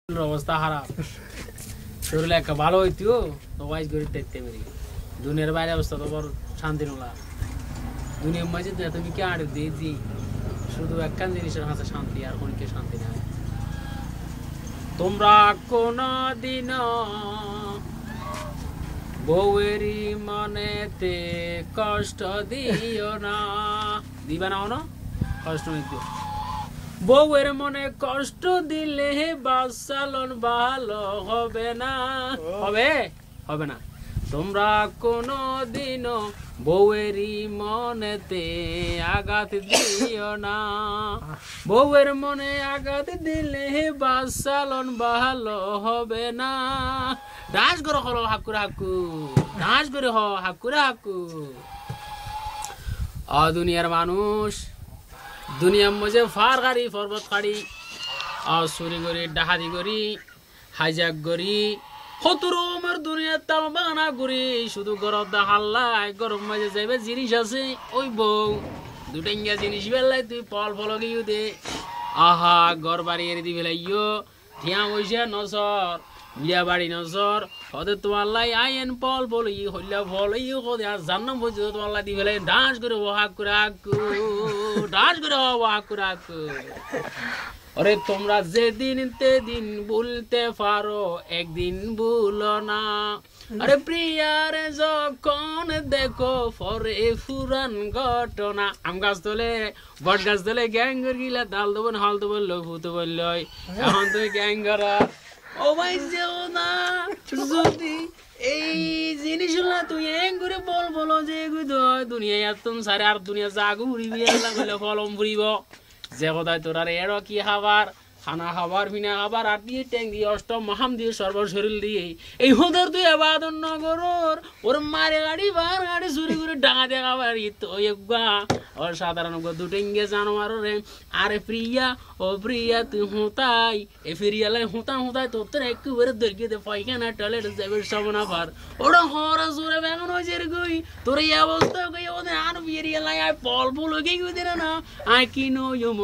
অবস্থা খারাপ শরীরে একটা ভালো হইতো তো ওয়াইজ করে দেখতে পারি দুনিয়ার বাইরে অবস্থা তো বড় শান্তি নোলা দুনিয়ার মাঝে তুমি কি আর দিয়ে দি শুধু একখান জিনিসের হাতে শান্তি আর কোনকে শান্তি নাই তোমরা কোনদিন বউয়েরই মনেতে কষ্ট দিও না দিবা না না কষ্ট দিও বউয়ের মনে কষ্ট দিলে বাচ্চালন ভালো হবে না হবে না তোমরা কোনদিন বউয়েরই মনেতে আঘাত দিও না বউয়ের মনে আঘাত দিলে বাচ্চালন ভালো হবে না ডাস করে হলো হাকুরা হাকু ডাস করে হাকুরা হাকু দুনিয়ার মানুষ দুনিয়ার মধ্যে ফার গাড়ি পর্বত গাড়ি চুরি করি ডাহাতি করি হাইজাক করি হতুরমের দুনিয়ার তাল বাগানা করি শুধু গরম হাল্লাই গরম মাঝে যাইবে জিনিস আছে ওই বউ দুটাইঙ্গা জিনিস বেলাই তুই ফল ফল গিয়ে দে আহা ঘর বাড়ি এনে দি বেলাইও ঠিয়া বসে নসর বিয়া বাড়ি নসর হতে তোমার লাই আইন ফল ফল ই হইলা ফল ই হতে আর জান্নাম বলছি তোমার লাই দি বেলাই ডান্স করে হাক করে হাকু ডান্স করে হাক করে হাকু अरे তোমরা যেদিন তেদিন ভুলতে পারো একদিন ভুলো না আরে প্রিয়ারে যখন দেখো পরে ফুরান ঘটনা আম গাছ তোলে বট গাছ তোলে গ্যাং গিলা ডাল দেবো হাল তো বললো ভূত বললো এখন তুই গ্যাং করা ও ভাই যেও না যদি এই জিনিসগুলা তুই এং করে বলো যে দুনিয়া এতম সারে আর দুনিয়া জাগু উড়িবি ফলম ফুরিব যে কোথায় তোর আর এরও কি খাবার খানা খাবার বিনা খাবার আর দিয়ে ট্যাং দিয়ে অষ্টম মহাম দিয়ে সর্বশরীর দিয়ে এই হোদের তুই এবার নগরর ওর মারে গাড়ি বার গাড়ি চুরি করে ডাঙা দিয়ে খাবার ওর সাধারণ দুটো ইংগে জানোয়ার রে আরে প্রিয়া ও প্রিয়া তুই হুতাই এ ফিরিয়ালে হুতাই তোর একেবারে দর্গিয়ে দে পাইখানা টয়লেট যাবে সবনা পার ওরা হরা জোরে বেগুন হয়েছে রে গই তোর এই অবস্থা গই ওদের আর ফিরিয়ালাই আয় পল ফুল গিয়ে গই দিনা না আয় কিনো ইয়ম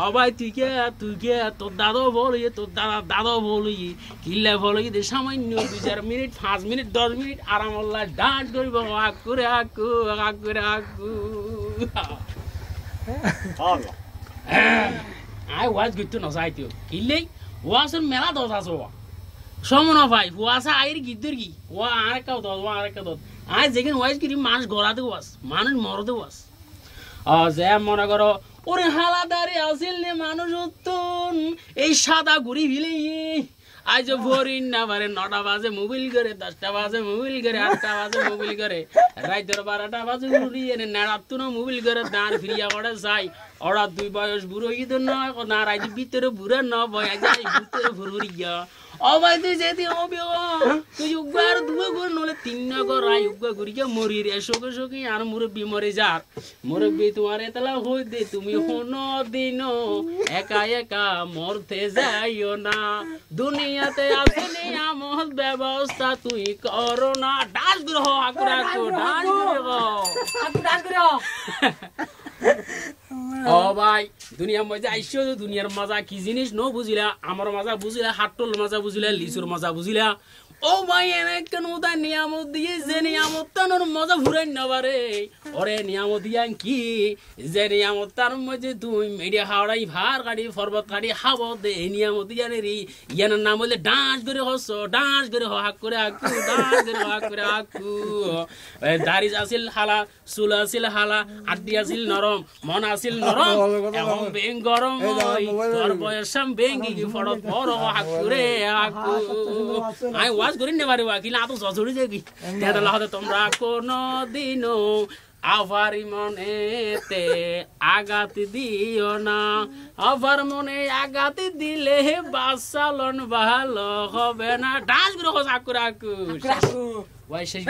অবাই তুই কে তোর দাদাও বল তোর দাদাও বল কিল্লা বল সামান্য 2-4 মিনিট 5 মিনিট 10 মিনিট আরাম আল্লাহ ডান্স করিব হাক করে হাকু আই ওয়াজ গিট না যাইতো কিল্লে ওয়াসের মেলা দশ আছে সমনা ভাই ওয়াসা আইর গিদ্দর কি ওয়া আরেকটা দত আই যেখানে ওয়াজ করি মানুষ গড়াতে ওয়াস মানুষ মরতে ওয়াস যে মনে করো ওরে হালাদারে আসিল নে মানুষ উত্তন এই সাদা ঘুরি ভিলে আজ ভরিন না পারে 9টা বাজে মোবাইল করে 10টা বাজে মোবাইল করে 8টা বাজে মোবাইল করে রাইতের 12টা বাজে ঘুরি এনে নেড়াত্তু না মোবাইল করে দাঁড় ফিরিয়া করে যাই ওরা 2 বয়স বুড়ো ইদ না না রাইতে ভিতরে বুড়া না বয়া যায় ভিতরে ভুরিয়া অবাই তুই যেতে হবে তুই উগার 2 ঘর নলে 3 ঘর রাই উগা ঘুরিয়া মরি রে শোকে আর মুরব্বি মরে যার মুরব্বি তোমার এতলা হই দে তুমি কোনো দিন একা মরতে যাইও না দুনিয়াতে আছে নিয়ামত ব্যবস্থা তুই করো না ডান্স গ্রহ আকুরা ডান্স গ্রহ ও ভাই দুনিয়ার মজা আইসো দুনিয়ার মজা কি জিনিস ন বুঝিলা আমার মজা বুঝিলা হাট্টল মজা বুঝিলা লিচুর মজা বুঝিলা ও ভাই এনে কেন তাই নিয়ামত দিয়ে যে নিয়ামত তানোর মজা ঘুরাই নেবারে ওরে নিয়ামত দিয়া কি যে নিয়ামত তার মধ্যে তুই মেডিয়া হাওড়াই ভার গাড়ি পর্বত গাড়ি হাওয়া দে এই নিয়ামত দিয়া রে ইয়ার নাম বলে ডান্স করে হাক করে হাকু দাড়ি আসিল হালা চুল আসিল হালা আড্ডি আসিল নরম মন আসিল নরম এখন বেং গরম তোর বয়সাম বেঙ্গি কি ফড়ত বড় হাকুরে হাকু আই ওয়াজ করি নেবারে কিলা তো জজড়ি যাবি তেদলা হতে তোমরা কোনো দিনও আভারি মনেতে আঘাত দিও না আবার মনে আঘাত দিলে বাচ্চালন ভালো হবে না ডান্স করে হাকু ওই শেষ